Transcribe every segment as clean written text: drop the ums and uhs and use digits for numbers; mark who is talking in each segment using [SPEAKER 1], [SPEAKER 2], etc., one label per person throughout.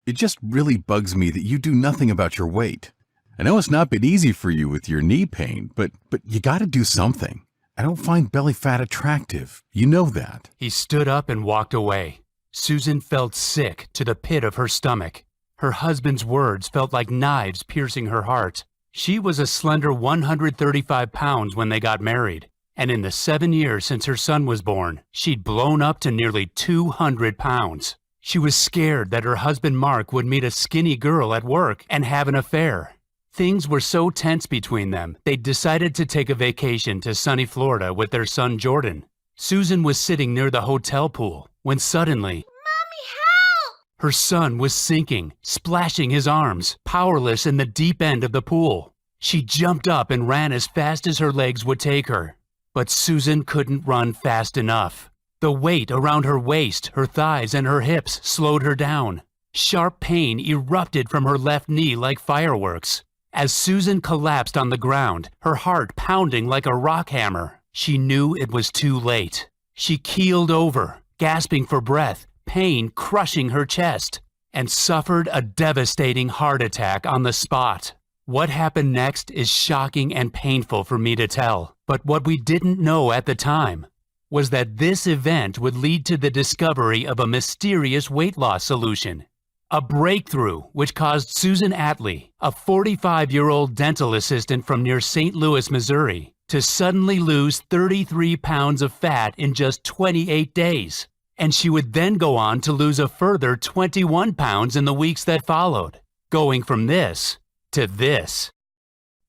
[SPEAKER 1] It just really bugs me that you do nothing about your weight. I know it's not been easy for you with your knee pain, but you gotta do something. I don't find belly fat attractive. You know that.
[SPEAKER 2] He stood up and walked away. Susan felt sick to the pit of her stomach. Her husband's words felt like knives piercing her heart. She was a slender 135 pounds when they got married, and in the 7 years since her son was born, she'd blown up to nearly 200 pounds. She was scared that her husband Mark would meet a skinny girl at work and have an affair. Things were so tense between them, they'd decided to take a vacation to sunny Florida with their son Jordan. Susan was sitting near the hotel pool when suddenly,
[SPEAKER 3] Mommy, help!
[SPEAKER 2] Her son was sinking, splashing his arms, powerless in the deep end of the pool. She jumped up and ran as fast as her legs would take her. But Susan couldn't run fast enough. The weight around her waist, her thighs, and her hips slowed her down. Sharp pain erupted from her left knee like fireworks. As Susan collapsed on the ground, her heart pounding like a rock hammer, she knew it was too late. She keeled over, gasping for breath, pain crushing her chest, and suffered a devastating heart attack on the spot. What happened next is shocking and painful for me to tell, but what we didn't know at the time was that this event would lead to the discovery of a mysterious weight loss solution. A breakthrough which caused Susan Atlee, a 45-year-old dental assistant from near St. Louis, Missouri, to suddenly lose 33 pounds of fat in just 28 days. And she would then go on to lose a further 21 pounds in the weeks that followed, going from this to this.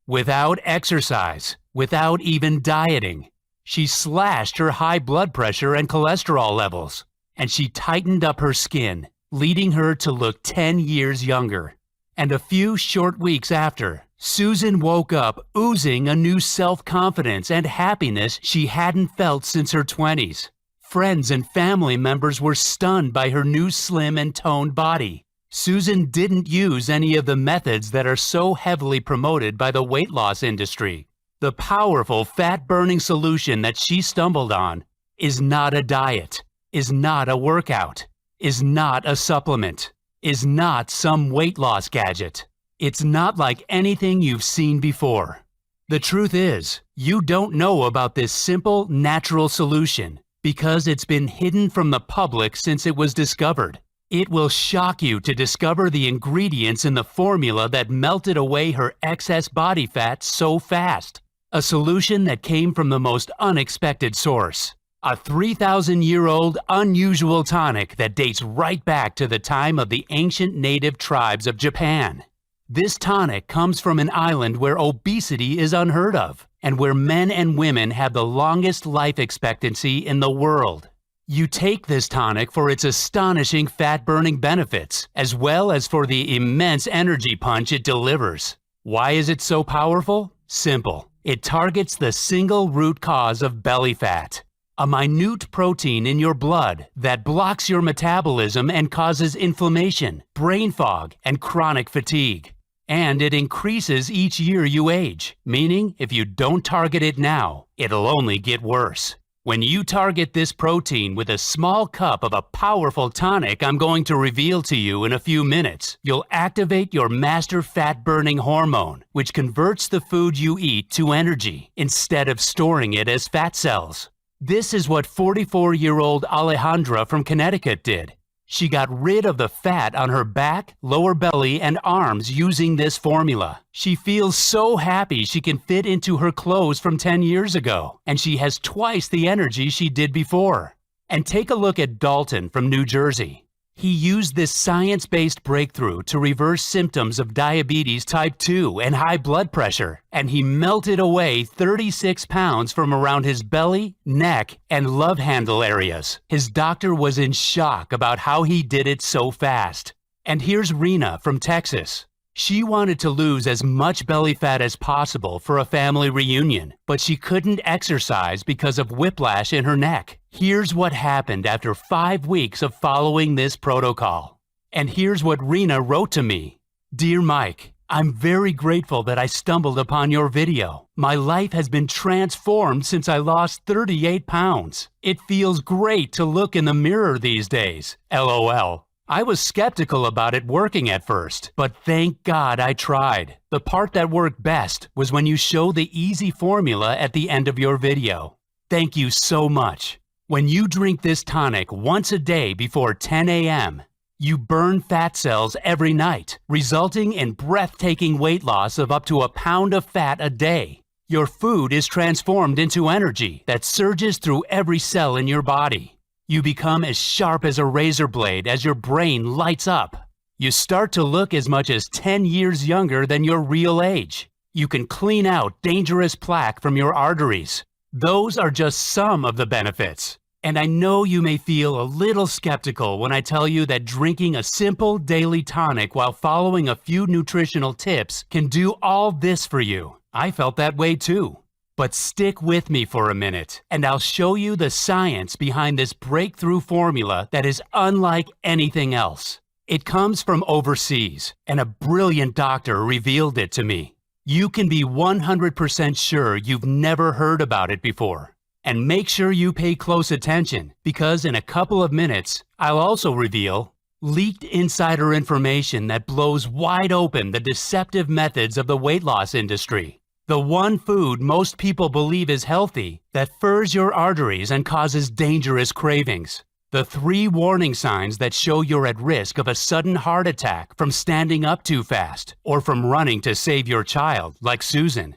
[SPEAKER 2] Without exercise, without even dieting, she slashed her high blood pressure and cholesterol levels, and she tightened up her skin, leading her to look 10 years younger. And a few short weeks after, Susan woke up oozing a new self-confidence and happiness she hadn't felt since her 20s. Friends and family members were stunned by her new slim and toned body. Susan didn't use any of the methods that are so heavily promoted by the weight loss industry. The powerful fat-burning solution that she stumbled on is not a diet, is not a workout, is not a supplement, is not some weight loss gadget. It's not like anything you've seen before. The truth is, you don't know about this simple, natural solution because it's been hidden from the public since it was discovered. It will shock you to discover the ingredients in the formula that melted away her excess body fat so fast. A solution that came from the most unexpected source. A 3,000-year-old unusual tonic that dates right back to the time of the ancient native tribes of Japan. This tonic comes from an island where obesity is unheard of and where men and women have the longest life expectancy in the world. You take this tonic for its astonishing fat-burning benefits, as well as for the immense energy punch it delivers. Why is it so powerful? Simple. It targets the single root cause of belly fat. A minute protein in your blood that blocks your metabolism and causes inflammation, brain fog, and chronic fatigue. And it increases each year you age, meaning if you don't target it now, it'll only get worse. When you target this protein with a small cup of a powerful tonic I'm going to reveal to you in a few minutes, you'll activate your master fat-burning hormone, which converts the food you eat to energy instead of storing it as fat cells. This is what 44-year-old Alejandra from Connecticut did. She got rid of the fat on her back, lower belly, and arms using this formula. She feels so happy she can fit into her clothes from 10 years ago, and she has twice the energy she did before. And take a look at Dalton from New Jersey. He used this science-based breakthrough to reverse symptoms of diabetes type 2 and high blood pressure, and he melted away 36 pounds from around his belly, neck, and love handle areas. His doctor was in shock about how he did it so fast. And here's Rena from Texas. She wanted to lose as much belly fat as possible for a family reunion, but she couldn't exercise because of whiplash in her neck. Here's what happened after 5 weeks of following this protocol. And here's what Rena wrote to me. Dear Mike, I'm very grateful that I stumbled upon your video. My life has been transformed since I lost 38 pounds. It feels great to look in the mirror these days. LOL. I was skeptical about it working at first, but thank God I tried. The part that worked best was when you show the easy formula at the end of your video. Thank you so much. When you drink this tonic once a day before 10 a.m., you burn fat cells every night, resulting in breathtaking weight loss of up to a pound of fat a day. Your food is transformed into energy that surges through every cell in your body. You become as sharp as a razor blade as your brain lights up. You start to look as much as 10 years younger than your real age. You can clean out dangerous plaque from your arteries. Those are just some of the benefits. And I know you may feel a little skeptical when I tell you that drinking a simple daily tonic while following a few nutritional tips can do all this for you. I felt that way too. But stick with me for a minute, and I'll show you the science behind this breakthrough formula that is unlike anything else. It comes from overseas, and a brilliant doctor revealed it to me. You can be 100% sure you've never heard about it before. And make sure you pay close attention, because in a couple of minutes, I'll also reveal leaked insider information that blows wide open the deceptive methods of the weight loss industry. The one food most people believe is healthy that furs your arteries and causes dangerous cravings. The 3 warning signs that show you're at risk of a sudden heart attack from standing up too fast or from running to save your child, like Susan.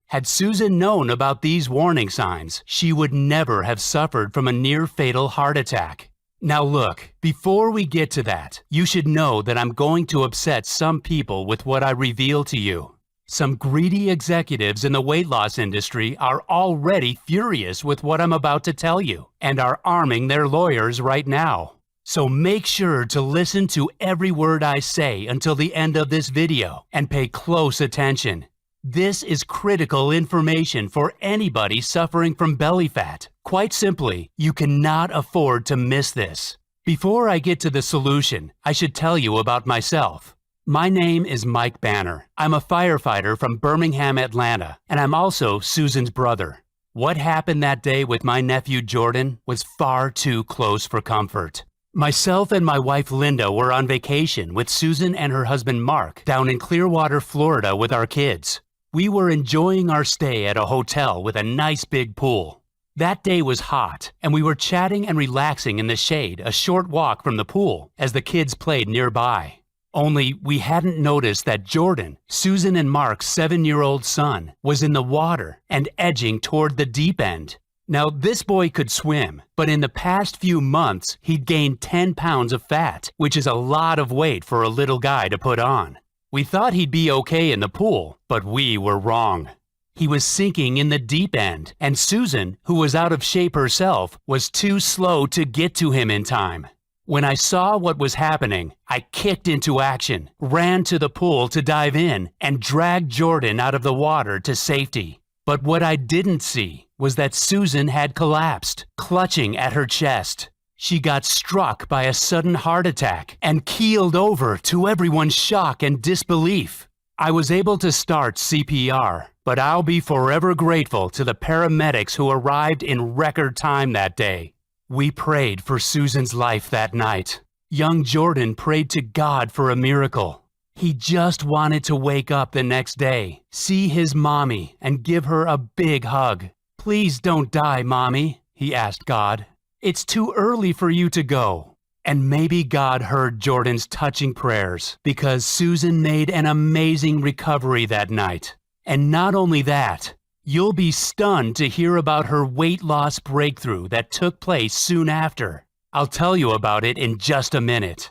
[SPEAKER 2] Had Susan known about these warning signs, she would never have suffered from a near-fatal heart attack. Now look, before we get to that, you should know that I'm going to upset some people with what I reveal to you. Some greedy executives in the weight loss industry are already furious with what I'm about to tell you and are arming their lawyers right now. So make sure to listen to every word I say until the end of this video and pay close attention. This is critical information for anybody suffering from belly fat. Quite simply, you cannot afford to miss this. Before I get to the solution, I should tell you about myself. My name is Mike Banner. I'm a firefighter from Birmingham, Atlanta, and I'm also Susan's brother. What happened that day with my nephew Jordan was far too close for comfort. Myself and my wife Linda were on vacation with Susan and her husband Mark down in Clearwater, Florida with our kids. We were enjoying our stay at a hotel with a nice big pool. That day was hot, and we were chatting and relaxing in the shade a short walk from the pool as the kids played nearby. Only we hadn't noticed that Jordan, Susan and Mark's 7-year-old son, was in the water and edging toward the deep end. Now, this boy could swim, but in the past few months, he'd gained 10 pounds of fat, which is a lot of weight for a little guy to put on. We thought he'd be okay in the pool, but we were wrong. He was sinking in the deep end, and Susan, who was out of shape herself, was too slow to get to him in time. When I saw what was happening, I kicked into action, ran to the pool to dive in, and dragged Jordan out of the water to safety. But what I didn't see was that Susan had collapsed, clutching at her chest. She got struck by a sudden heart attack and keeled over to everyone's shock and disbelief. I was able to start CPR, but I'll be forever grateful to the paramedics who arrived in record time that day. We prayed for Susan's life that night. Young Jordan prayed to God for a miracle. He just wanted to wake up the next day, see his mommy, and give her a big hug. "Please don't die, Mommy," he asked God. "It's too early for you to go." And maybe God heard Jordan's touching prayers, because Susan made an amazing recovery that night. And not only that, you'll be stunned to hear about her weight loss breakthrough that took place soon after. I'll tell you about it in just a minute.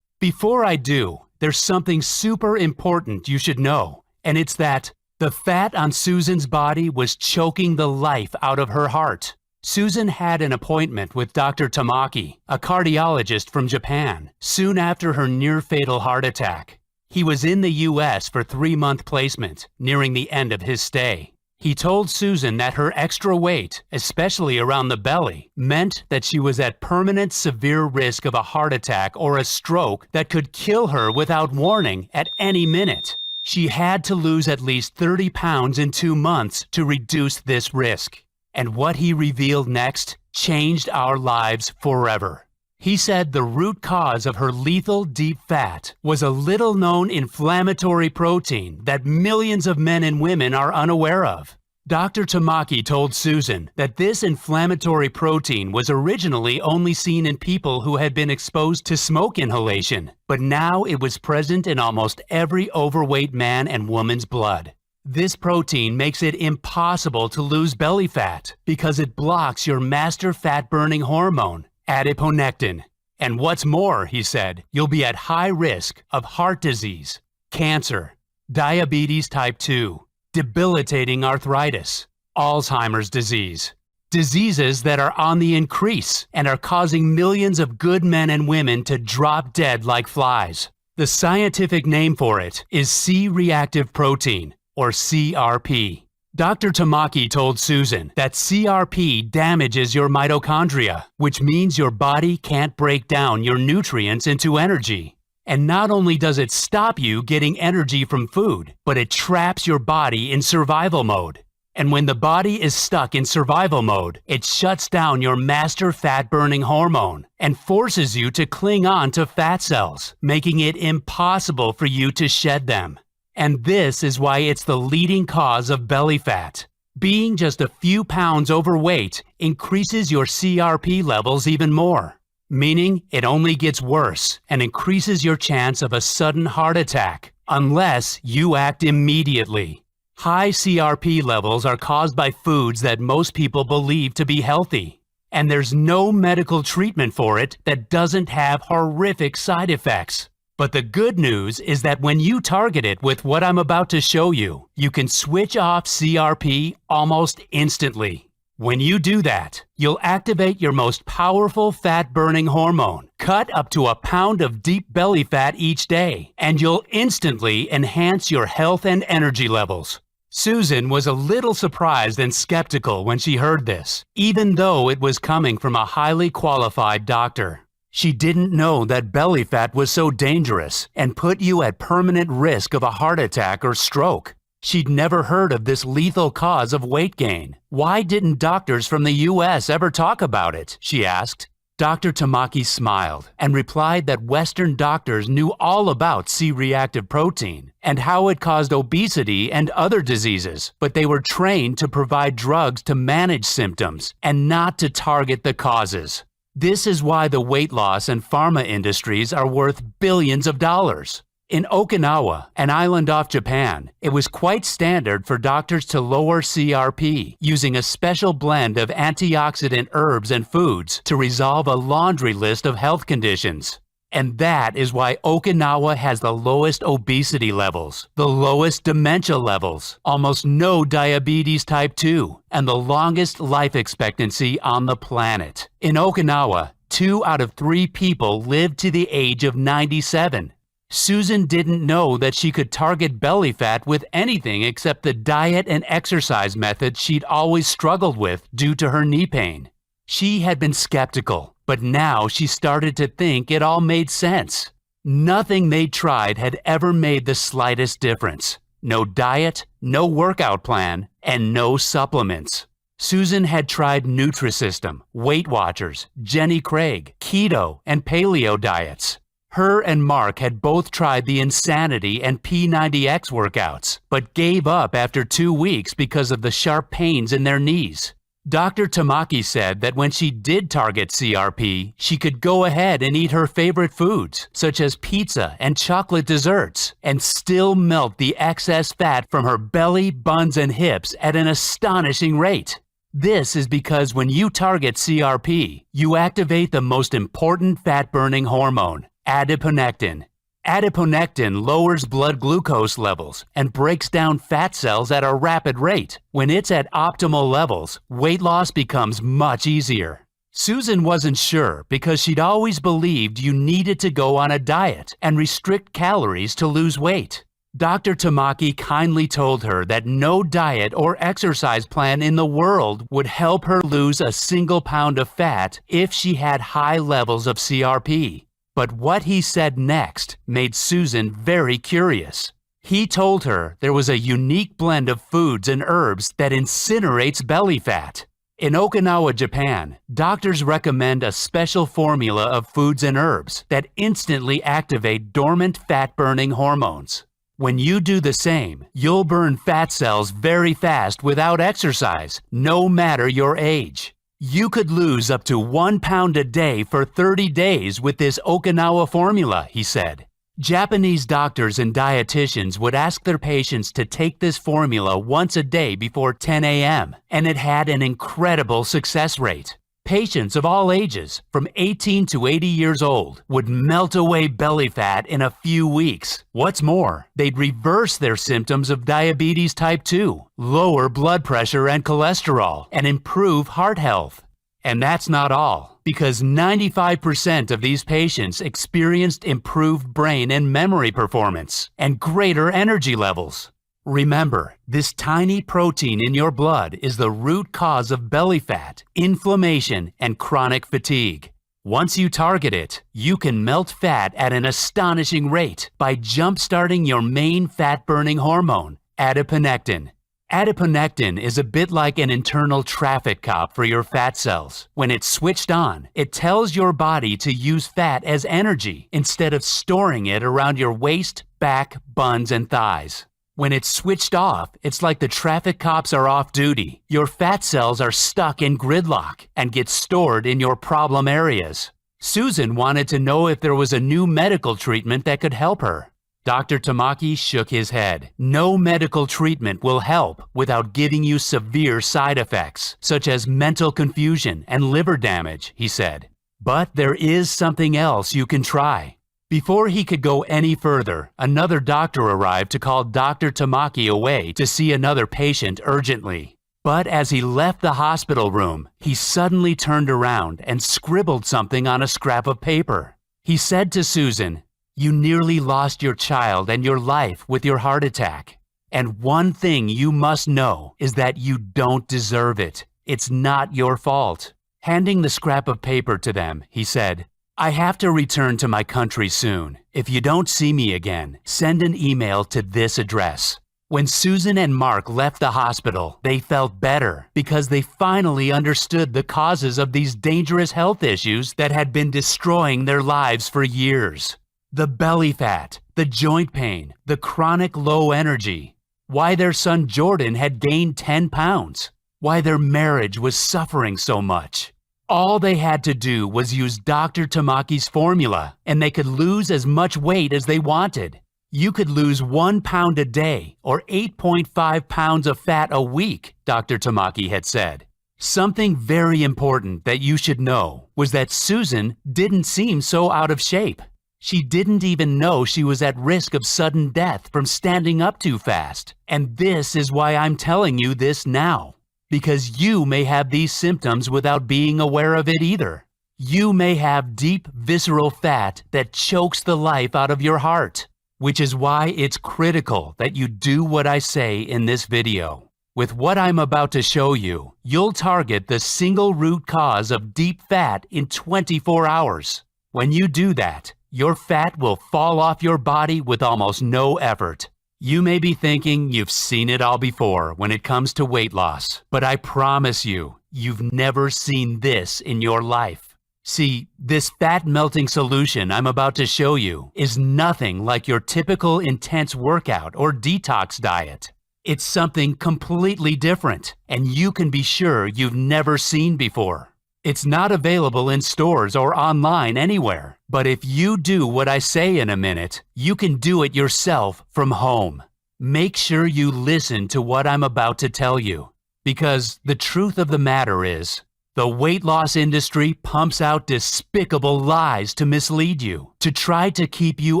[SPEAKER 2] Before I do, there's something super important you should know, and it's that the fat on Susan's body was choking the life out of her heart. Susan had an appointment with Dr. Tamaki, a cardiologist from Japan, soon after her near-fatal heart attack. He was in the U.S. for 3-month placement, nearing the end of his stay. He told Susan that her extra weight, especially around the belly, meant that she was at permanent severe risk of a heart attack or a stroke that could kill her without warning at any minute. She had to lose at least 30 pounds in 2 months to reduce this risk. And what he revealed next changed our lives forever. He said the root cause of her lethal deep fat was a little-known inflammatory protein that millions of men and women are unaware of. Dr. Tamaki told Susan that this inflammatory protein was originally only seen in people who had been exposed to smoke inhalation, but now it was present in almost every overweight man and woman's blood. This protein makes it impossible to lose belly fat because it blocks your master fat-burning hormone, adiponectin. And what's more, he said, you'll be at high risk of heart disease, cancer, diabetes type 2, debilitating arthritis, Alzheimer's disease, diseases that are on the increase and are causing millions of good men and women to drop dead like flies. The scientific name for it is C-reactive protein, or CRP. Dr. Tamaki told Susan that CRP damages your mitochondria, which means your body can't break down your nutrients into energy. And not only does it stop you getting energy from food, but it traps your body in survival mode. And when the body is stuck in survival mode, it shuts down your master fat-burning hormone and forces you to cling on to fat cells, making it impossible for you to shed them. And this is why it's the leading cause of belly fat. Being just a few pounds overweight increases your CRP levels even more, meaning it only gets worse and increases your chance of a sudden heart attack unless you act immediately. High CRP levels are caused by foods that most people believe to be healthy, and there's no medical treatment for it that doesn't have horrific side effects. But the good news is that when you target it with what I'm about to show you, you can switch off CRP almost instantly. When you do that, you'll activate your most powerful fat-burning hormone, cut up to a pound of deep belly fat each day, and you'll instantly enhance your health and energy levels. Susan was a little surprised and skeptical when she heard this, even though it was coming from a highly qualified doctor. She didn't know that belly fat was so dangerous and put you at permanent risk of a heart attack or stroke. She'd never heard of this lethal cause of weight gain. Why didn't doctors from the U.S. ever talk about it? She asked. Dr. Tamaki smiled and replied that Western doctors knew all about C-reactive protein and how it caused obesity and other diseases, but they were trained to provide drugs to manage symptoms and not to target the causes. This is why the weight loss and pharma industries are worth billions of dollars. In Okinawa, an island off Japan, it was quite standard for doctors to lower CRP using a special blend of antioxidant herbs and foods to resolve a laundry list of health conditions. And that is why Okinawa has the lowest obesity levels, the lowest dementia levels, almost no diabetes type 2, and the longest life expectancy on the planet. In Okinawa, 2 out of 3 people live to the age of 97. Susan didn't know that she could target belly fat with anything except the diet and exercise method she'd always struggled with due to her knee pain. She had been skeptical, but now she started to think it all made sense. Nothing they tried had ever made the slightest difference. No diet, no workout plan, and no supplements. Susan had tried Nutrisystem, Weight Watchers, Jenny Craig, keto, and paleo diets. Her and Mark had both tried the Insanity and P90X workouts, but gave up after 2 weeks because of the sharp pains in their knees. Dr. Tamaki said that when she did target CRP, she could go ahead and eat her favorite foods, such as pizza and chocolate desserts, and still melt the excess fat from her belly, buns, and hips at an astonishing rate. This is because when you target CRP, you activate the most important fat-burning hormone, adiponectin. Adiponectin lowers blood glucose levels and breaks down fat cells at a rapid rate. When it's at optimal levels, weight loss becomes much easier. Susan wasn't sure because she'd always believed you needed to go on a diet and restrict calories to lose weight. Dr. Tamaki kindly told her that no diet or exercise plan in the world would help her lose a single pound of fat if she had high levels of CRP. But what he said next made Susan very curious. He told her there was a unique blend of foods and herbs that incinerates belly fat. In Okinawa, Japan, doctors recommend a special formula of foods and herbs that instantly activate dormant fat-burning hormones. When you do the same, you'll burn fat cells very fast without exercise, no matter your age. You could lose up to 1 pound a day for 30 days with this Okinawa formula, he said. Japanese doctors and dietitians would ask their patients to take this formula once a day before 10 a.m., and it had an incredible success rate. Patients of all ages, from 18 to 80 years old, would melt away belly fat in a few weeks. What's more, they'd reverse their symptoms of diabetes type 2, lower blood pressure and cholesterol, and improve heart health. And that's not all, because 95% of these patients experienced improved brain and memory performance and greater energy levels. Remember, this tiny protein in your blood is the root cause of belly fat, inflammation, and chronic fatigue. Once you target it, you can melt fat at an astonishing rate by jump-starting your main fat-burning hormone, adiponectin. Adiponectin is a bit like an internal traffic cop for your fat cells. When it's switched on, it tells your body to use fat as energy instead of storing it around your waist, back, buns, and thighs. When it's switched off, it's like the traffic cops are off duty. Your fat cells are stuck in gridlock and get stored in your problem areas. Susan wanted to know if there was a new medical treatment that could help her. Dr. Tamaki shook his head. No medical treatment will help without giving you severe side effects, such as mental confusion and liver damage, he said. But there is something else you can try. Before he could go any further, another doctor arrived to call Dr. Tamaki away to see another patient urgently. But as he left the hospital room, he suddenly turned around and scribbled something on a scrap of paper. He said to Susan, "You nearly lost your child and your life with your heart attack. And one thing you must know is that you don't deserve it. It's not your fault." Handing the scrap of paper to them, he said, "I have to return to my country soon. If you don't see me again, send an email to this address." When Susan and Mark left the hospital, they felt better because they finally understood the causes of these dangerous health issues that had been destroying their lives for years. The belly fat, the joint pain, the chronic low energy, why their son Jordan had gained 10 pounds, why their marriage was suffering so much. All they had to do was use Dr. Tamaki's formula, and they could lose as much weight as they wanted. You could lose 1 pound a day or 8.5 pounds of fat a week, Dr. Tamaki had said. Something very important that you should know was that Susan didn't seem so out of shape. She didn't even know she was at risk of sudden death from standing up too fast. And this is why I'm telling you this now. Because you may have these symptoms without being aware of it either. You may have deep visceral fat that chokes the life out of your heart, which is why it's critical that you do what I say in this video. With what I'm about to show you, you'll target the single root cause of deep fat in 24 hours. When you do that, your fat will fall off your body with almost no effort. You may be thinking you've seen it all before when it comes to weight loss, but I promise you, you've never seen this in your life. See, this fat-melting solution I'm about to show you is nothing like your typical intense workout or detox diet. It's something completely different, and you can be sure you've never seen before. It's not available in stores or online anywhere, but if you do what I say in a minute, you can do it yourself from home. Make sure you listen to what I'm about to tell you, because the truth of the matter is, the weight loss industry pumps out despicable lies to mislead you, to try to keep you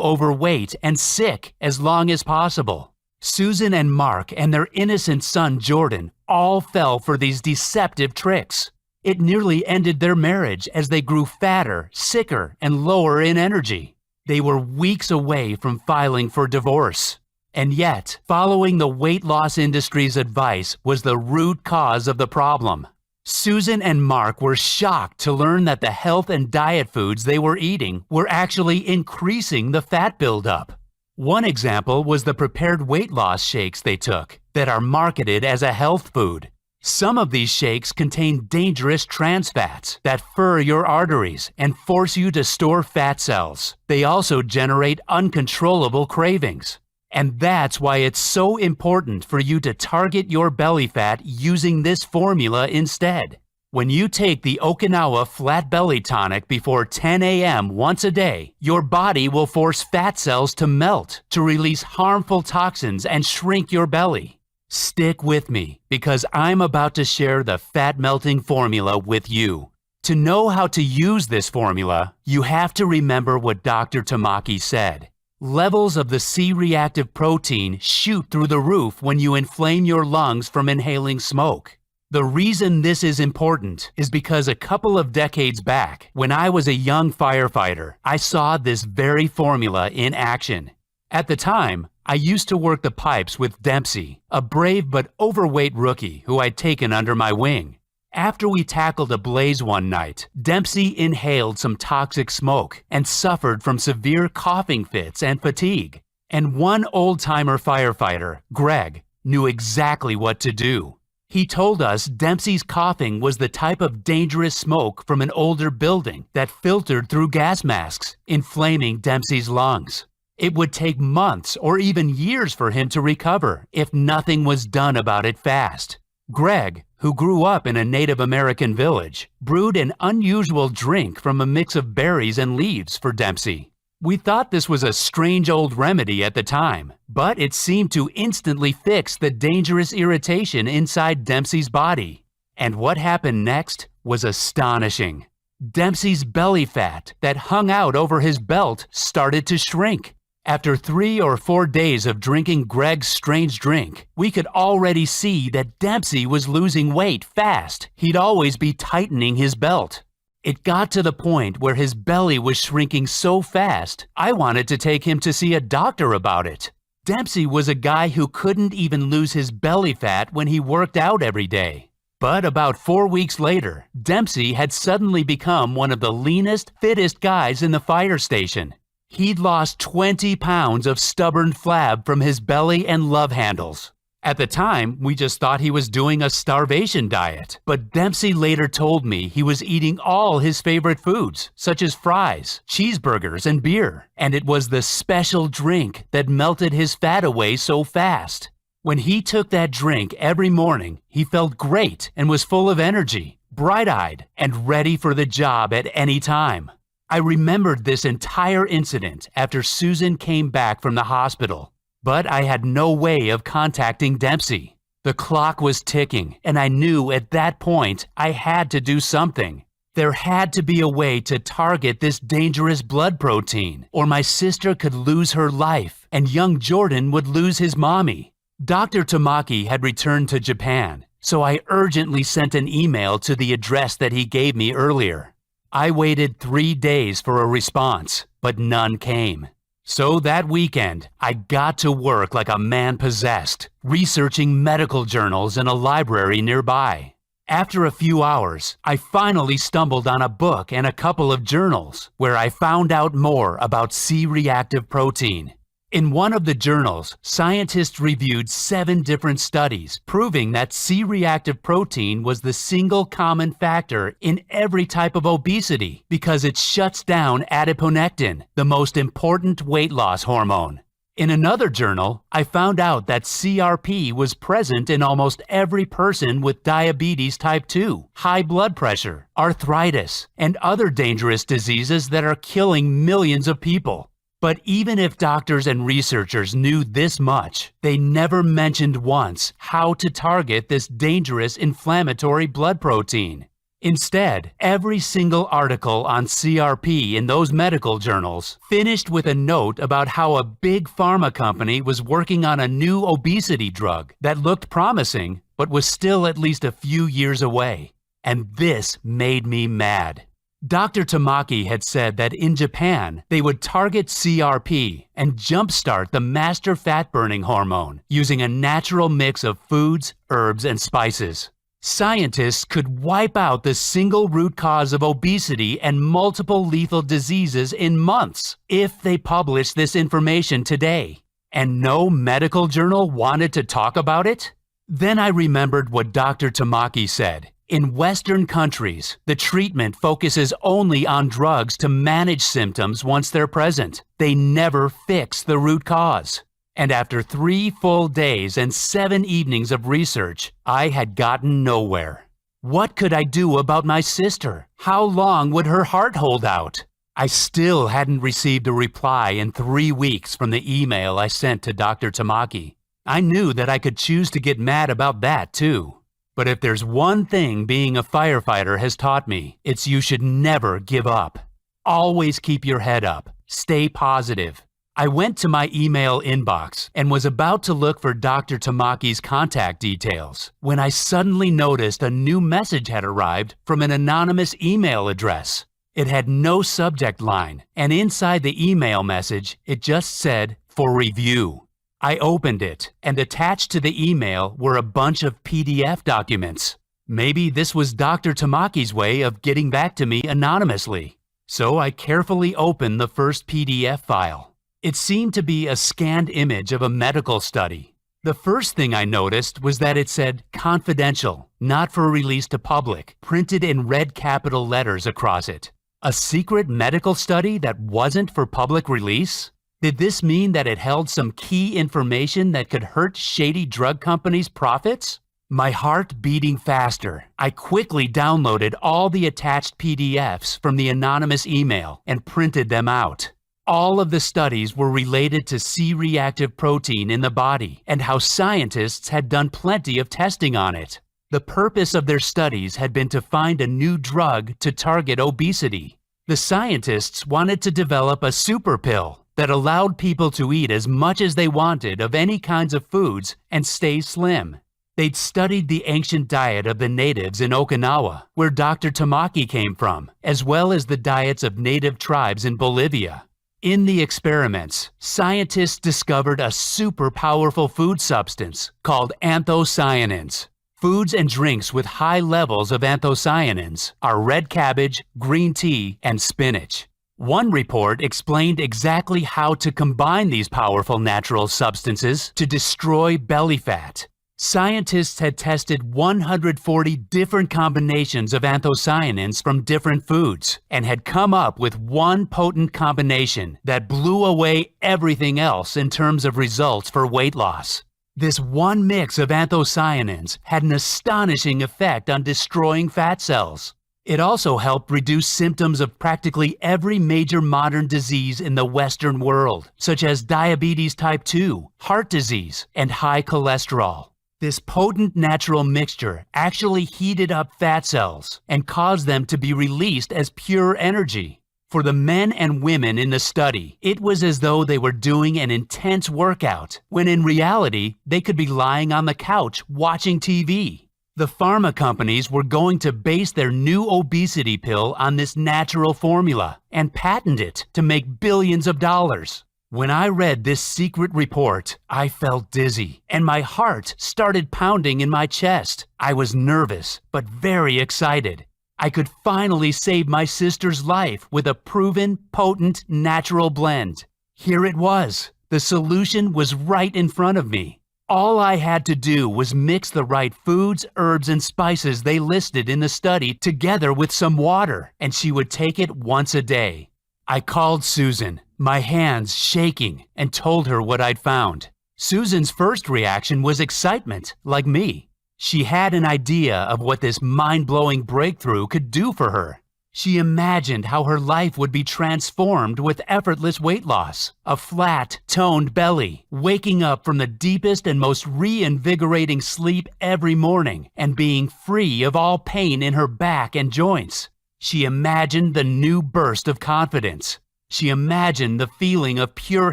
[SPEAKER 2] overweight and sick as long as possible. Susan and Mark and their innocent son Jordan all fell for these deceptive tricks. It nearly ended their marriage as they grew fatter, sicker, and lower in energy. They were weeks away from filing for divorce. And yet, following the weight loss industry's advice was the root cause of the problem. Susan and Mark were shocked to learn that the health and diet foods they were eating were actually increasing the fat buildup. One example was the prepared weight loss shakes they took that are marketed as a health food. Some of these shakes contain dangerous trans fats that fur your arteries and force you to store fat cells. They also generate uncontrollable cravings. And that's why it's so important for you to target your belly fat using this formula instead. When you take the Okinawa Flat Belly Tonic before 10 a.m. once a day, your body will force fat cells to melt to release harmful toxins and shrink your belly. Stick with me because I'm about to share the fat melting formula with you. To know how to use this formula, you have to remember what Dr. Tamaki said. Levels of the C-reactive protein shoot through the roof when you inflame your lungs from inhaling smoke. The reason this is important is because a couple of decades back, when I was a young firefighter, I saw this very formula in action. At the time, I used to work the pipes with Dempsey, a brave but overweight rookie who I'd taken under my wing. After we tackled a blaze one night, Dempsey inhaled some toxic smoke and suffered from severe coughing fits and fatigue. And one old-timer firefighter, Greg, knew exactly what to do. He told us Dempsey's coughing was the type of dangerous smoke from an older building that filtered through gas masks, inflaming Dempsey's lungs. It would take months or even years for him to recover if nothing was done about it fast. Greg, who grew up in a Native American village, brewed an unusual drink from a mix of berries and leaves for Dempsey. We thought this was a strange old remedy at the time, but it seemed to instantly fix the dangerous irritation inside Dempsey's body. And what happened next was astonishing. Dempsey's belly fat that hung out over his belt started to shrink. After 3 or 4 days of drinking Greg's strange drink, we could already see that Dempsey was losing weight fast. He'd always be tightening his belt. It got to the point where his belly was shrinking so fast, I wanted to take him to see a doctor about it. Dempsey was a guy who couldn't even lose his belly fat when he worked out every day. But about 4 weeks later, Dempsey had suddenly become one of the leanest, fittest guys in the fire station. He'd lost 20 pounds of stubborn flab from his belly and love handles. At the time, we just thought he was doing a starvation diet. But Dempsey later told me he was eating all his favorite foods, such as fries, cheeseburgers, and beer. And it was the special drink that melted his fat away so fast. When he took that drink every morning, he felt great and was full of energy, bright-eyed, and ready for the job at any time. I remembered this entire incident after Susan came back from the hospital, but I had no way of contacting Dempsey. The clock was ticking, and I knew at that point I had to do something. There had to be a way to target this dangerous blood protein, or my sister could lose her life, and young Jordan would lose his mommy. Dr. Tamaki had returned to Japan, so I urgently sent an email to the address that he gave me earlier. I waited 3 days for a response, but none came. So that weekend, I got to work like a man possessed, researching medical journals in a library nearby. After a few hours, I finally stumbled on a book and a couple of journals where I found out more about C-reactive protein. In one of the journals, scientists reviewed 7 different studies proving that C-reactive protein was the single common factor in every type of obesity because it shuts down adiponectin, the most important weight loss hormone. In another journal, I found out that CRP was present in almost every person with diabetes type 2, high blood pressure, arthritis, and other dangerous diseases that are killing millions of people. But even if doctors and researchers knew this much, they never mentioned once how to target this dangerous inflammatory blood protein. Instead, every single article on CRP in those medical journals finished with a note about how a big pharma company was working on a new obesity drug that looked promising, but was still at least a few years away. And this made me mad. Dr. Tamaki had said that in Japan, they would target CRP and jumpstart the master fat-burning hormone using a natural mix of foods, herbs, and spices. Scientists could wipe out the single root cause of obesity and multiple lethal diseases in months if they published this information today. And no medical journal wanted to talk about it? Then I remembered what Dr. Tamaki said. In Western countries, the treatment focuses only on drugs to manage symptoms once they're present. They never fix the root cause. And after 3 full days and 7 evenings of research, I had gotten nowhere. What could I do about my sister? How long would her heart hold out? I still hadn't received a reply in 3 weeks from the email I sent to Dr. Tamaki. I knew that I could choose to get mad about that too. But if there's one thing being a firefighter has taught me, it's you should never give up. Always keep your head up. Stay positive. I went to my email inbox and was about to look for Dr. Tamaki's contact details when I suddenly noticed a new message had arrived from an anonymous email address. It had no subject line, and inside the email message, it just said, "For review." I opened it, and attached to the email were a bunch of PDF documents. Maybe this was Dr. Tamaki's way of getting back to me anonymously. So I carefully opened the first PDF file. It seemed to be a scanned image of a medical study. The first thing I noticed was that it said "confidential, not for release to public," printed in red capital letters across it. A secret medical study that wasn't for public release? Did this mean that it held some key information that could hurt shady drug companies' profits? My heart beating faster, I quickly downloaded all the attached PDFs from the anonymous email and printed them out. All of the studies were related to C-reactive protein in the body and how scientists had done plenty of testing on it. The purpose of their studies had been to find a new drug to target obesity. The scientists wanted to develop a super pill that allowed people to eat as much as they wanted of any kinds of foods and stay slim. They'd studied the ancient diet of the natives in Okinawa, where Dr. Tamaki came from, as well as the diets of native tribes in Bolivia. In the experiments, scientists discovered a super powerful food substance called anthocyanins. Foods and drinks with high levels of anthocyanins are red cabbage, green tea, and spinach. One report explained exactly how to combine these powerful natural substances to destroy belly fat. Scientists had tested 140 different combinations of anthocyanins from different foods and had come up with one potent combination that blew away everything else in terms of results for weight loss. This one mix of anthocyanins had an astonishing effect on destroying fat cells. It also helped reduce symptoms of practically every major modern disease in the Western world, such as diabetes type 2, heart disease, and high cholesterol. This potent natural mixture actually heated up fat cells and caused them to be released as pure energy. For the men and women in the study, it was as though they were doing an intense workout, when in reality, they could be lying on the couch watching TV. The pharma companies were going to base their new obesity pill on this natural formula and patent it to make billions of dollars. When I read this secret report, I felt dizzy, and my heart started pounding in my chest. I was nervous, but very excited. I could finally save my sister's life with a proven, potent, natural blend. Here it was. The solution was right in front of me. All I had to do was mix the right foods, herbs, and spices they listed in the study together with some water, and she would take it once a day. I called Susan, my hands shaking, and told her what I'd found. Susan's first reaction was excitement, like me. She had an idea of what this mind-blowing breakthrough could do for her. She imagined how her life would be transformed with effortless weight loss, a flat, toned belly, waking up from the deepest and most reinvigorating sleep every morning, and being free of all pain in her back and joints. She imagined the new burst of confidence. She imagined the feeling of pure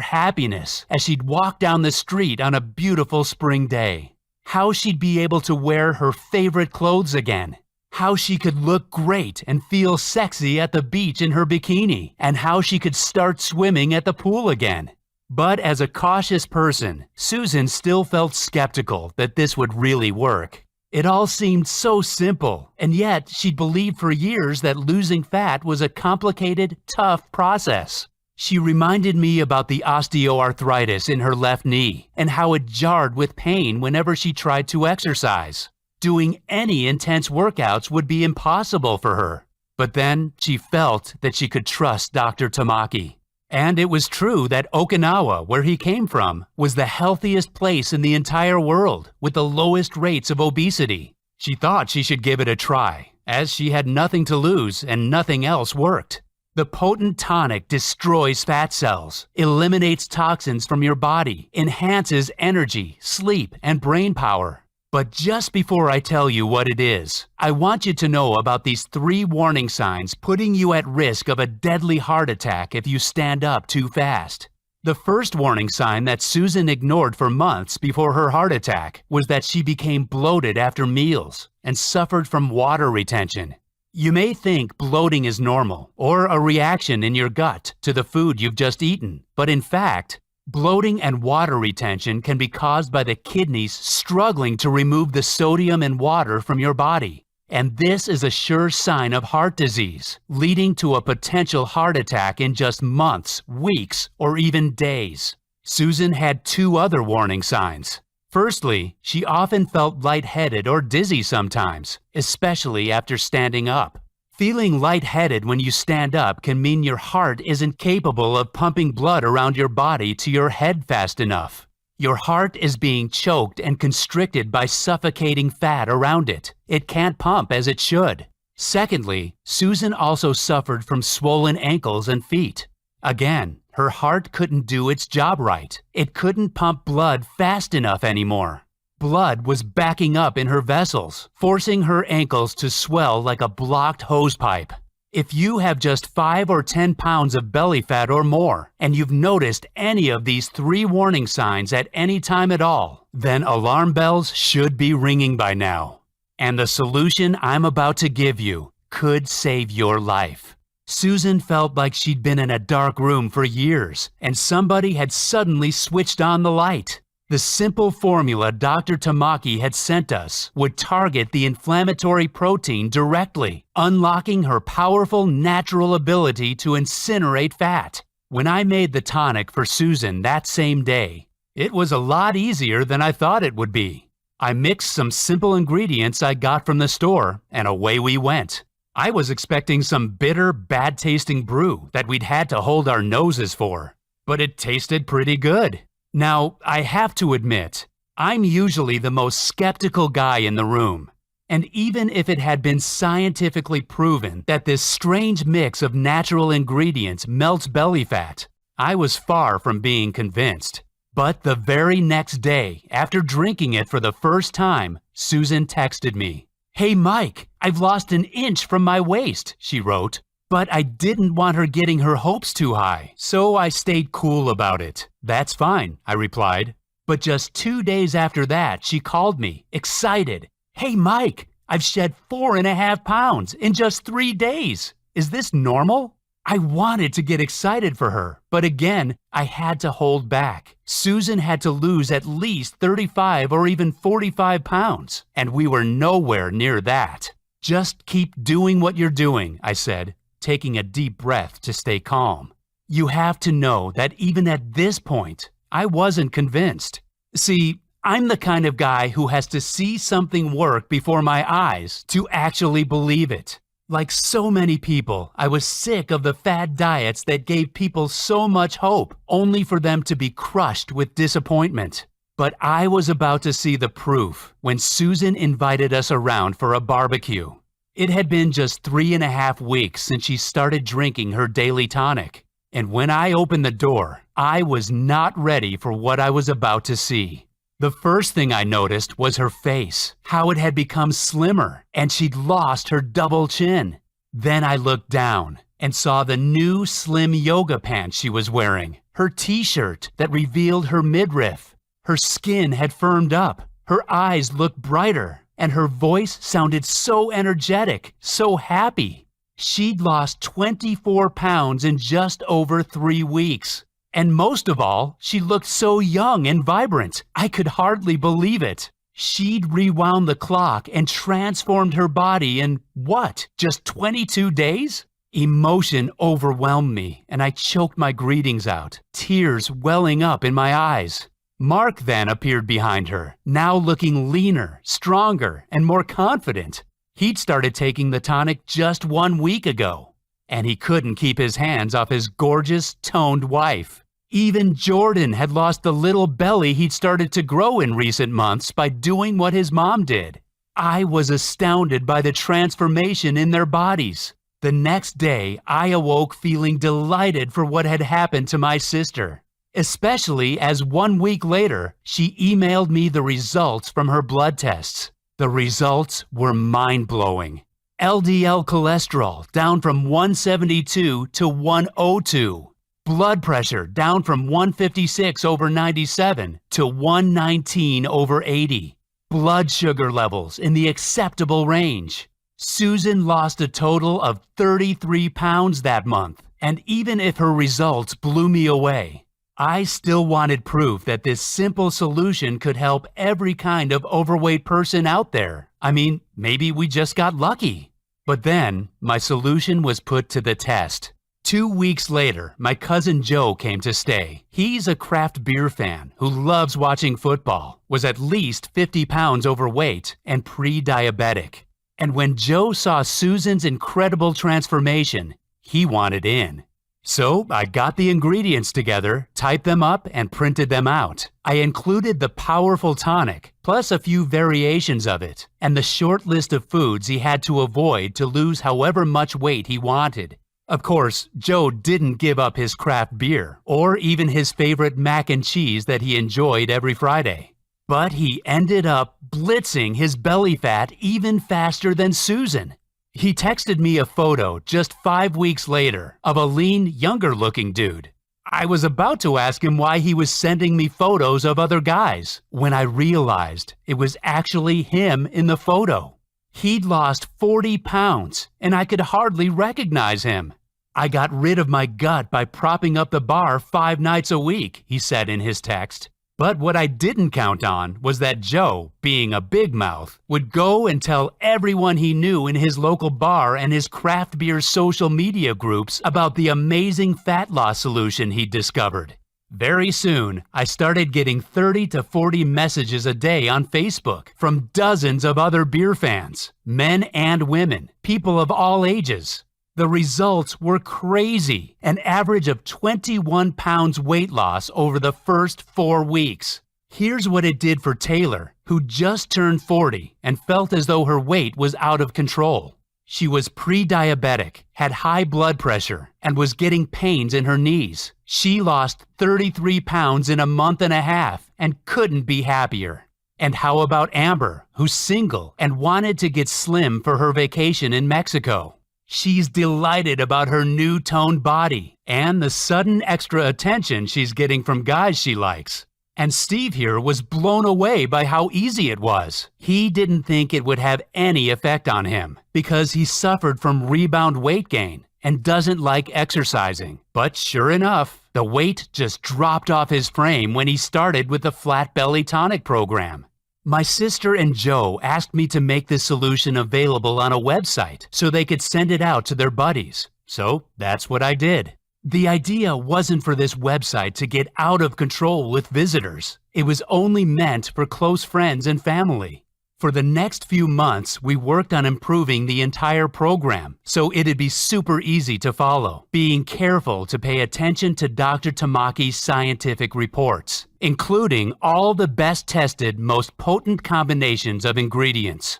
[SPEAKER 2] happiness as she'd walk down the street on a beautiful spring day. How she'd be able to wear her favorite clothes again. How she could look great and feel sexy at the beach in her bikini, and how she could start swimming at the pool again. But as a cautious person, Susan still felt skeptical that this would really work. It all seemed so simple, and yet she'd believed for years that losing fat was a complicated, tough process. She reminded me about the osteoarthritis in her left knee and how it jarred with pain whenever she tried to exercise. Doing any intense workouts would be impossible for her. But then she felt that she could trust Dr. Tamaki. And it was true that Okinawa, where he came from, was the healthiest place in the entire world with the lowest rates of obesity. She thought she should give it a try, as she had nothing to lose and nothing else worked. The potent tonic destroys fat cells, eliminates toxins from your body, enhances energy, sleep, and brain power. But just before I tell you what it is, I want you to know about these 3 warning signs putting you at risk of a deadly heart attack if you stand up too fast. The first warning sign that Susan ignored for months before her heart attack was that she became bloated after meals and suffered from water retention. You may think bloating is normal or a reaction in your gut to the food you've just eaten, but in fact, bloating and water retention can be caused by the kidneys struggling to remove the sodium and water from your body. And this is a sure sign of heart disease, leading to a potential heart attack in just months, weeks, or even days. Susan had 2 other warning signs. Firstly, she often felt lightheaded or dizzy sometimes, especially after standing up. Feeling lightheaded when you stand up can mean your heart isn't capable of pumping blood around your body to your head fast enough. Your heart is being choked and constricted by suffocating fat around it. It can't pump as it should. Secondly, Susan also suffered from swollen ankles and feet. Again, her heart couldn't do its job right. It couldn't pump blood fast enough anymore. Blood was backing up in her vessels, forcing her ankles to swell like a blocked hosepipe. If you have just 5 or 10 pounds of belly fat or more, and you've noticed any of these 3 warning signs at any time at all, then alarm bells should be ringing by now. And the solution I'm about to give you could save your life. Susan felt like she'd been in a dark room for years, and somebody had suddenly switched on the light. The simple formula Dr. Tamaki had sent us would target the inflammatory protein directly, unlocking her powerful natural ability to incinerate fat. When I made the tonic for Susan that same day, it was a lot easier than I thought it would be. I mixed some simple ingredients I got from the store, and away we went. I was expecting some bitter, bad-tasting brew that we'd had to hold our noses for, but it tasted pretty good. Now, I have to admit, I'm usually the most skeptical guy in the room. And even if it had been scientifically proven that this strange mix of natural ingredients melts belly fat, I was far from being convinced. But the very next day, after drinking it for the first time, Susan texted me. "Hey Mike, I've lost an inch from my waist," she wrote. But I didn't want her getting her hopes too high, so I stayed cool about it. "That's fine," I replied. But just 2 days after that, she called me, excited. "Hey Mike, I've shed 4.5 pounds in just 3 days. Is this normal?" I wanted to get excited for her, but again, I had to hold back. Susan had to lose at least 35 or even 45 pounds, and we were nowhere near that. "Just keep doing what you're doing," I said, taking a deep breath to stay calm. You have to know that even at this point, I wasn't convinced. See, I'm the kind of guy who has to see something work before my eyes to actually believe it. Like so many people, I was sick of the fad diets that gave people so much hope, only for them to be crushed with disappointment. But I was about to see the proof when Susan invited us around for a barbecue. It had been just 3.5 weeks since she started drinking her daily tonic. And when I opened the door, I was not ready for what I was about to see. The first thing I noticed was her face, how it had become slimmer, and she'd lost her double chin. Then I looked down and saw the new slim yoga pants she was wearing, her t-shirt that revealed her midriff. Her skin had firmed up, her eyes looked brighter, and her voice sounded so energetic, so happy. She'd lost 24 pounds in just over 3 weeks. And most of all, she looked so young and vibrant, I could hardly believe it. She'd rewound the clock and transformed her body in, what, just 22 days? Emotion overwhelmed me, and I choked my greetings out, tears welling up in my eyes. Mark then appeared behind her, now looking leaner, stronger, and more confident. He'd started taking the tonic just 1 week ago, and he couldn't keep his hands off his gorgeous, toned wife. Even Jordan had lost the little belly he'd started to grow in recent months by doing what his mom did. I was astounded by the transformation in their bodies. The next day, I awoke feeling delighted for what had happened to my sister, especially as 1 week later, she emailed me the results from her blood tests. The results were mind-blowing. LDL cholesterol down from 172 to 102. Blood pressure down from 156/97 to 119/80. Blood sugar levels in the acceptable range. Susan lost a total of 33 pounds that month, and even if her results blew me away, I still wanted proof that this simple solution could help every kind of overweight person out there. I mean, maybe we just got lucky. But then, my solution was put to the test. 2 weeks later, my cousin Joe came to stay. He's a craft beer fan who loves watching football, was at least 50 pounds overweight, and pre-diabetic. And when Joe saw Susan's incredible transformation, he wanted in. So I got the ingredients together, typed them up, and printed them out. I included the powerful tonic, plus a few variations of it, and the short list of foods he had to avoid to lose however much weight he wanted. Of course, Joe didn't give up his craft beer, or even his favorite mac and cheese that he enjoyed every Friday. But he ended up blitzing his belly fat even faster than Susan. He texted me a photo just 5 weeks later of a lean, younger-looking dude. I was about to ask him why he was sending me photos of other guys, when I realized it was actually him in the photo. He'd lost 40 pounds, and I could hardly recognize him. I got rid of my gut by propping up the bar 5 nights a week, he said in his text. But what I didn't count on was that Joe, being a big mouth, would go and tell everyone he knew in his local bar and his craft beer social media groups about the amazing fat loss solution he'd discovered. Very soon, I started getting 30 to 40 messages a day on Facebook from dozens of other beer fans, men and women, people of all ages. The results were crazy, an average of 21 pounds weight loss over the first 4 weeks. Here's what it did for Taylor, who just turned 40 and felt as though her weight was out of control. She was pre-diabetic, had high blood pressure, and was getting pains in her knees. She lost 33 pounds in a month and a half and couldn't be happier. And how about Amber, who's single and wanted to get slim for her vacation in Mexico? She's delighted about her new toned body and the sudden extra attention she's getting from guys she likes. And Steve here was blown away by how easy it was. He didn't think it would have any effect on him because he suffered from rebound weight gain and doesn't like exercising. But sure enough, the weight just dropped off his frame when he started with the Flat Belly Tonic program. My sister and Joe asked me to make this solution available on a website so they could send it out to their buddies. So that's what I did. The idea wasn't for this website to get out of control with visitors. It was only meant for close friends and family. For the next few months, we worked on improving the entire program so it'd be super easy to follow, being careful to pay attention to Dr. Tamaki's scientific reports, including all the best tested, most potent combinations of ingredients.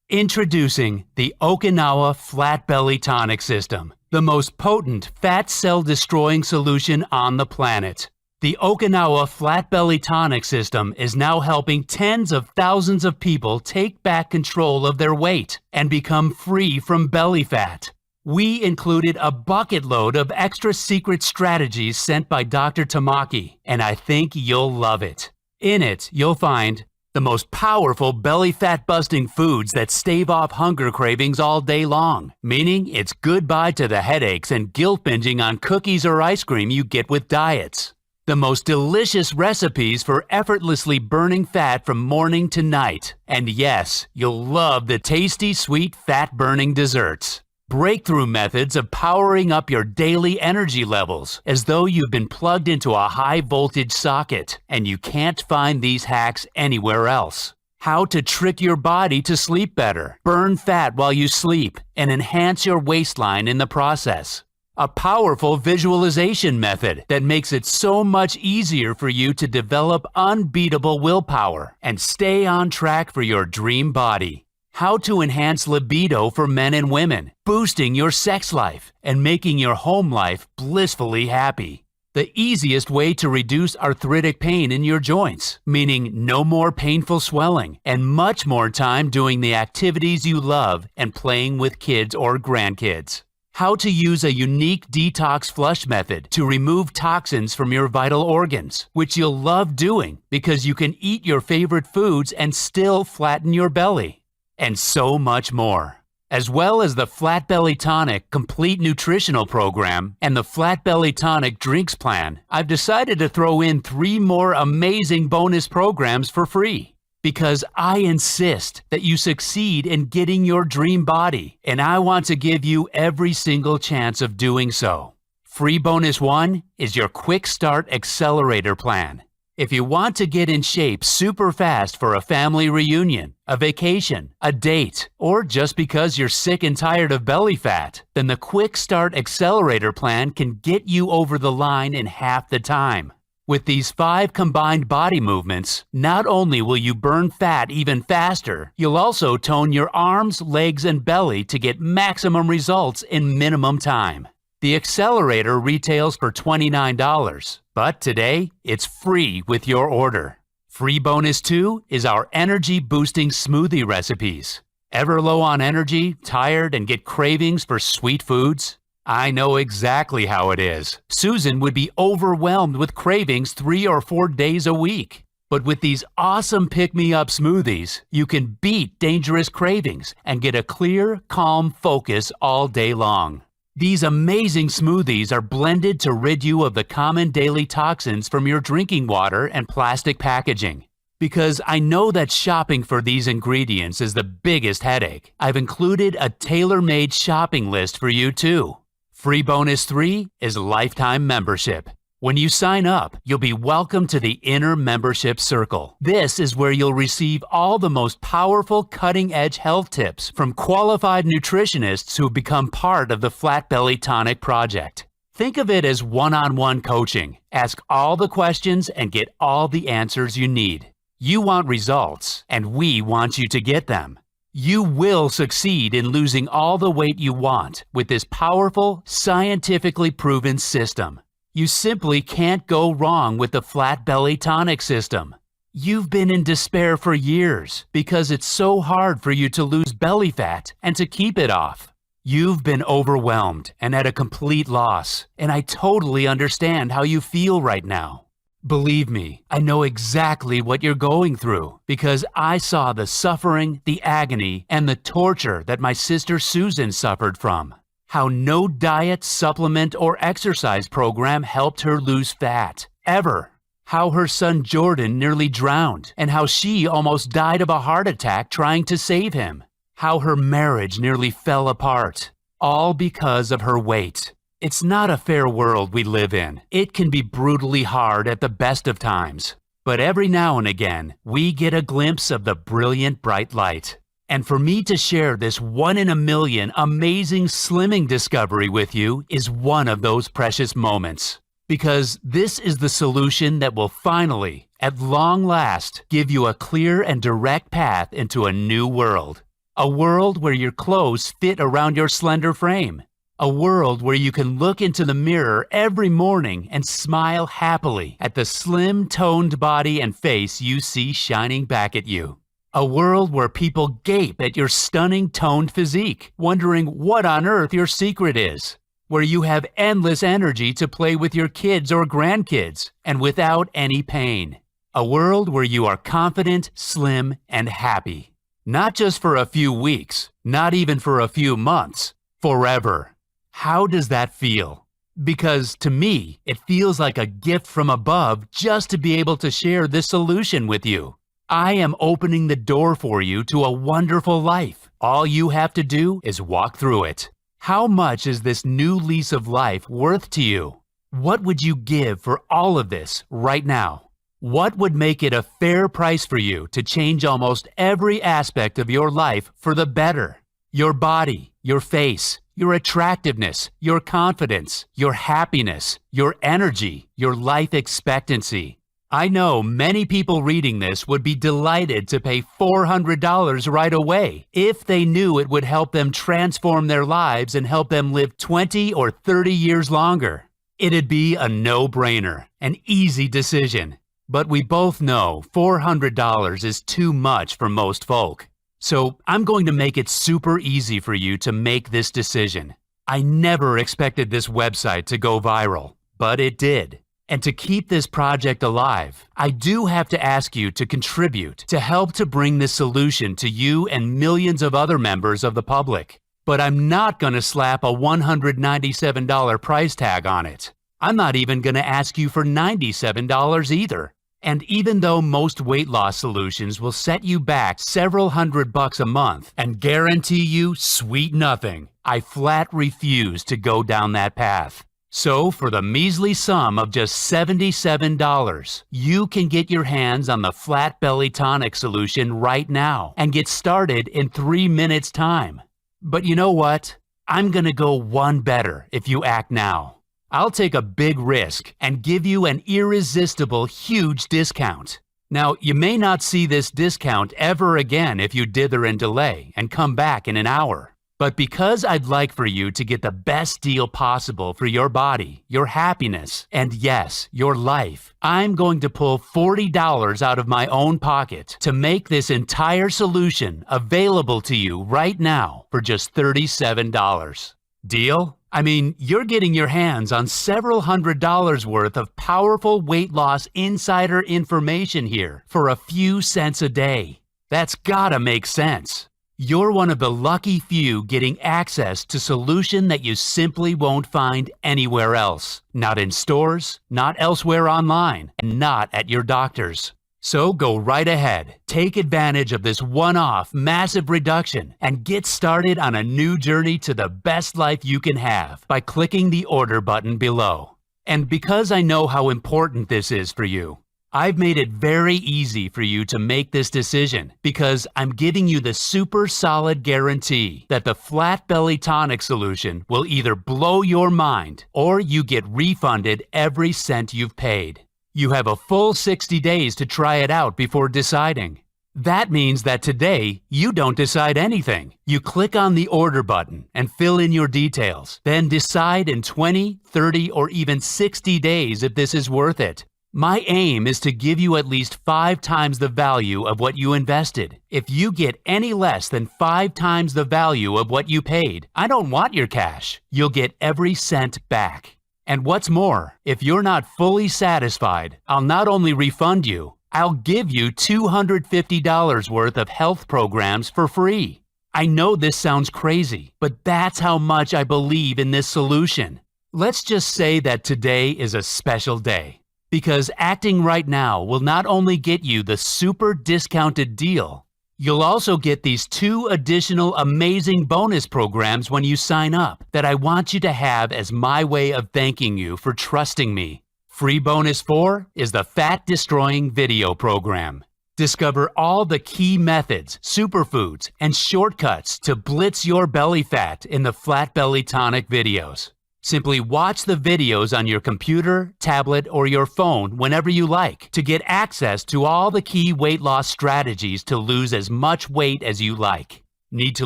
[SPEAKER 2] Introducing the Okinawa Flat Belly Tonic System, the most potent fat cell destroying solution on the planet. The Okinawa Flat Belly Tonic System is now helping tens of thousands of people take back control of their weight and become free from belly fat. We included a bucket load of extra secret strategies sent by Dr. Tamaki, and I think you'll love it. In it, you'll find the most powerful belly fat busting foods that stave off hunger cravings all day long, meaning it's goodbye to the headaches and guilt binging on cookies or ice cream you get with diets. The most delicious recipes for effortlessly burning fat from morning to night. And yes, you'll love the tasty, sweet, fat-burning desserts. breakthrough methods of powering up your daily energy levels as though you've been plugged into a high-voltage socket and you can't find these hacks anywhere else. How to trick your body to sleep better, burn fat while you sleep, and enhance your waistline in the process. A powerful visualization method that makes it so much easier for you to develop unbeatable willpower and stay on track for your dream body. How to enhance libido for men and women, boosting your sex life and making your home life blissfully happy. The easiest way to reduce arthritic pain in your joints, meaning no more painful swelling and much more time doing the activities you love and playing with kids or grandkids. How to use a unique detox flush method to remove toxins from your vital organs, which you'll love doing because you can eat your favorite foods and still flatten your belly. And so much more. As well as the Flat Belly Tonic Complete Nutritional Program and the Flat Belly Tonic Drinks Plan, I've decided to throw in 3 more amazing bonus programs for free. Because I insist that you succeed in getting your dream body, and I want to give you every single chance of doing so. Free bonus 1 is your Quick Start Accelerator Plan. If you want to get in shape super fast for a family reunion, a vacation, a date, or just because you're sick and tired of belly fat, then the Quick Start Accelerator Plan can get you over the line in half the time. With these 5 combined body movements, not only will you burn fat even faster, you'll also tone your arms, legs, and belly to get maximum results in minimum time. The accelerator retails for $29, but today it's free with your order. Free bonus 2 is our energy-boosting smoothie recipes. Ever low on energy, tired, and get cravings for sweet foods? I know exactly how it is. Susan would be overwhelmed with cravings 3 or 4 days a week. But with these awesome pick-me-up smoothies, you can beat dangerous cravings and get a clear, calm focus all day long. These amazing smoothies are blended to rid you of the common daily toxins from your drinking water and plastic packaging. Because I know that shopping for these ingredients is the biggest headache, I've included a tailor-made shopping list for you too. Free bonus 3 is lifetime membership. When you sign up, you'll be welcome to the Inner Membership Circle. This is where you'll receive all the most powerful cutting-edge health tips from qualified nutritionists who have become part of the Flat Belly Tonic Project. Think of it as one-on-one coaching. Ask all the questions and get all the answers you need. You want results, and we want you to get them. You will succeed in losing all the weight you want with this powerful, scientifically proven system. You simply can't go wrong with the Flat Belly Tonic system. You've been in despair for years because it's so hard for you to lose belly fat and to keep it off. You've been overwhelmed and at a complete loss, and I totally understand how you feel right now. Believe me, I know exactly what you're going through because I saw the suffering, the agony, and the torture that my sister Susan suffered from. How no diet, supplement, or exercise program helped her lose fat, ever. How her son Jordan nearly drowned, and how she almost died of a heart attack trying to save him. How her marriage nearly fell apart, all because of her weight. It's not a fair world we live in. It can be brutally hard at the best of times. But every now and again, we get a glimpse of the brilliant bright light. And for me to share this 1 in a million amazing slimming discovery with you is one of those precious moments. Because this is the solution that will finally, at long last, give you a clear and direct path into a new world. A world where your clothes fit around your slender frame. A world where you can look into the mirror every morning and smile happily at the slim, toned body and face you see shining back at you. A world where people gape at your stunning toned physique, wondering what on earth your secret is. Where you have endless energy to play with your kids or grandkids, and without any pain. A world where you are confident, slim, and happy. Not just for a few weeks, not even for a few months, forever. How does that feel? Because to me, it feels like a gift from above just to be able to share this solution with you. I am opening the door for you to a wonderful life. All you have to do is walk through it. How much is this new lease of life worth to you? What would you give for all of this right now? What would make it a fair price for you to change almost every aspect of your life for the better? Your body, your face, your attractiveness, your confidence, your happiness, your energy, your life expectancy. I know many people reading this would be delighted to pay $400 right away if they knew it would help them transform their lives and help them live 20 or 30 years longer. It'd be a no-brainer, an easy decision. But we both know $400 is too much for most folk. So I'm going to make it super easy for you to make this decision. I never expected this website to go viral, but it did. And to keep this project alive, I do have to ask you to contribute to help to bring this solution to you and millions of other members of the public. But I'm not going to slap a $197 price tag on it. I'm not even going to ask you for $97 either. And even though most weight loss solutions will set you back several $100 a month and guarantee you sweet nothing, I flat refuse to go down that path. So for the measly sum of just $77, you can get your hands on the Flat Belly Tonic solution right now and get started in 3 minutes time. But you know what? I'm gonna go one better if you act now. I'll take a big risk and give you an irresistible huge discount. Now, you may not see this discount ever again if you dither and delay and come back in an hour. But because I'd like for you to get the best deal possible for your body, your happiness, and yes, your life, I'm going to pull $40 out of my own pocket to make this entire solution available to you right now for just $37. Deal? I mean, you're getting your hands on several $100s worth of powerful weight loss insider information here for a few cents a day. That's gotta make sense. You're one of the lucky few getting access to solution that you simply won't find anywhere else. Not in stores, not elsewhere online, and not at your doctor's. So go right ahead, take advantage of this one-off massive reduction, and get started on a new journey to the best life you can have by clicking the order button below. And because I know how important this is for you, I've made it very easy for you to make this decision because I'm giving you the super solid guarantee that the Flat Belly Tonic solution will either blow your mind or you get refunded every cent you've paid. You have a full 60 days to try it out before deciding. That means that today you don't decide anything. You click on the order button and fill in your details, then decide in 20, 30, or even 60 days if this is worth it. My aim is to give you at least 5 times the value of what you invested. If you get any less than 5 times the value of what you paid, I don't want your cash. You'll get every cent back. And what's more, if you're not fully satisfied, I'll not only refund you, I'll give you $250 worth of health programs for free. I know this sounds crazy, but that's how much I believe in this solution. Let's just say that today is a special day. Because acting right now will not only get you the super discounted deal, you'll also get these 2 additional amazing bonus programs when you sign up that I want you to have as my way of thanking you for trusting me. Free bonus 4 is the Fat Destroying Video Program. Discover all the key methods, superfoods, and shortcuts to blitz your belly fat in the Flat Belly Tonic videos. Simply watch the videos on your computer, tablet, or your phone whenever you like to get access to all the key weight loss strategies to lose as much weight as you like. Need to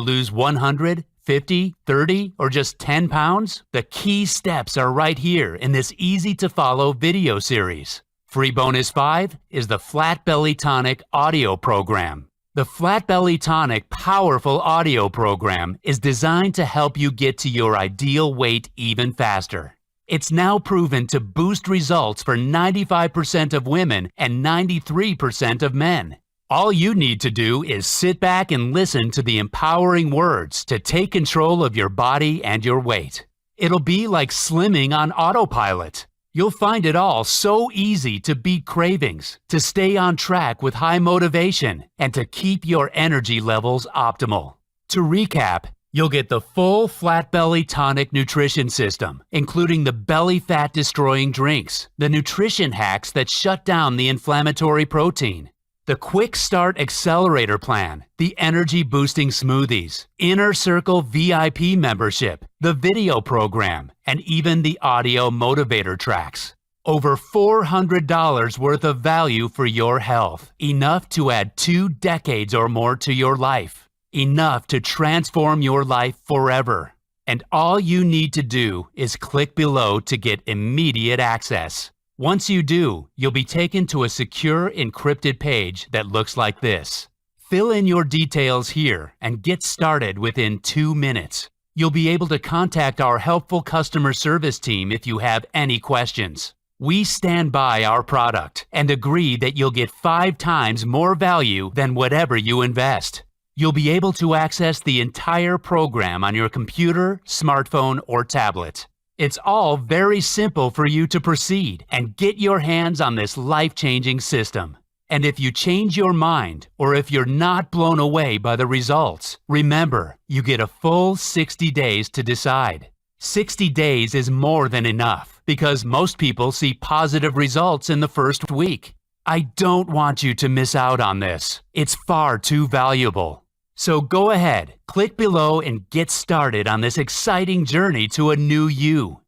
[SPEAKER 2] lose 100, 50, 30, or just 10 pounds? The key steps are right here in this easy-to-follow video series. Free bonus 5 is the Flat Belly Tonic audio program. The Flat Belly Tonic powerful audio program is designed to help you get to your ideal weight even faster. It's now proven to boost results for 95% of women and 93% of men. All you need to do is sit back and listen to the empowering words to take control of your body and your weight. It'll be like slimming on autopilot. You'll find it all so easy to beat cravings, to stay on track with high motivation, and to keep your energy levels optimal. To recap, You'll get the full Flat Belly Tonic Nutrition System, including the belly fat destroying drinks, the nutrition hacks that shut down the inflammatory protein, the Quick Start Accelerator Plan, the energy boosting smoothies, Inner Circle VIP membership, the video program, and even the audio motivator tracks. Over $400 worth of value for your health, enough to add 2 decades or more to your life. Enough to transform your life forever. And all you need to do is click below to get immediate access. Once you do, you'll be taken to a secure encrypted page that looks like this. Fill in your details here and get started within 2 minutes. You'll be able to contact our helpful customer service team if you have any questions. We stand by our product and agree that you'll get 5 times more value than whatever you invest. You'll be able to access the entire program on your computer, smartphone, or tablet. It's all very simple for you to proceed and get your hands on this life-changing system. And if you change your mind, or if you're not blown away by the results, remember, you get a full 60 days to decide. 60 days is more than enough, because most people see positive results in the first week. I don't want you to miss out on this. It's far too valuable. So go ahead, click below and get started on this exciting journey to a new you.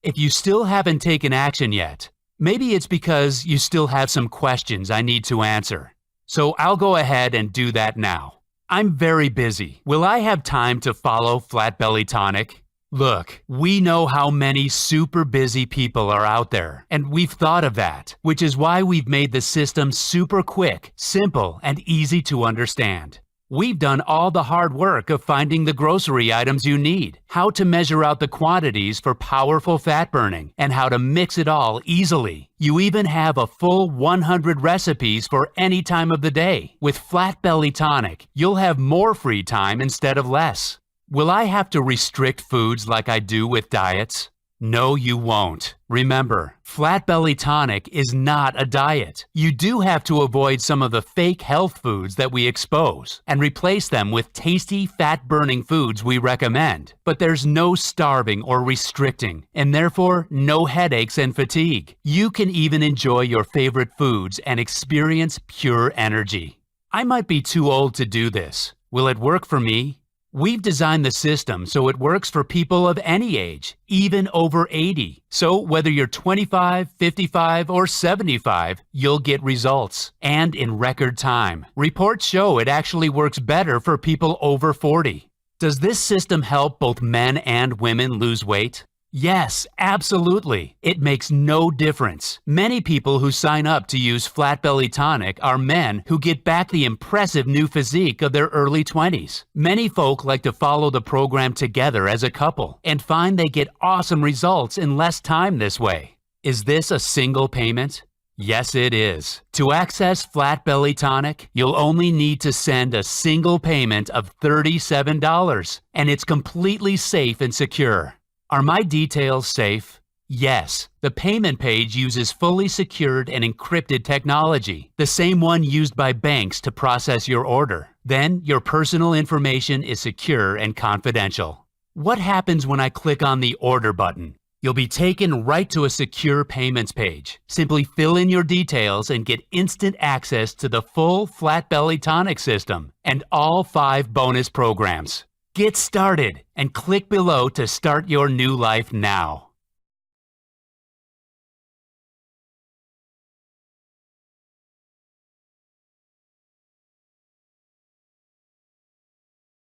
[SPEAKER 2] If you still haven't taken action yet, maybe it's because you still have some questions I need to answer. So I'll go ahead and do that now. I'm very busy. Will I have time to follow Flat Belly Tonic? Look, we know how many super busy people are out there, and we've thought of that, which is why we've made the system super quick, simple, and easy to understand. We've done all the hard work of finding the grocery items you need, how to measure out the quantities for powerful fat burning, and how to mix it all easily. You even have a full 100 recipes for any time of the day. With Flat Belly Tonic, you'll have more free time instead of less. Will I have to restrict foods like I do with diets? No, you won't. Remember, Flat Belly Tonic is not a diet. You do have to avoid some of the fake health foods that we expose and replace them with tasty, fat-burning foods we recommend. But there's no starving or restricting, and therefore no headaches and fatigue. You can even enjoy your favorite foods and experience pure energy. I might be too old to do this. Will it work for me? We've designed the system so it works for people of any age, even over 80. So whether you're 25, 55, or 75, you'll get results, and in record time. Reports show it actually works better for people over 40. Does this system help both men and women lose weight? Yes, absolutely. It makes no difference. Many people who sign up to use Flat Belly Tonic are men who get back the impressive new physique of their early 20s. Many folk like to follow the program together as a couple and find they get awesome results in less time this way. Is this a single payment? Yes, it is. To access Flat Belly Tonic, you'll only need to send a single payment of $37, and it's completely safe and secure. Are my details safe? Yes. The payment page uses fully secured and encrypted technology, the same one used by banks to process your order. Then, your personal information is secure and confidential. What happens when I click on the order button? You'll be taken right to a secure payments page. Simply fill in your details and get instant access to the full Flat Belly Tonic system and all 5 bonus programs. Get started and click below to start your new life now.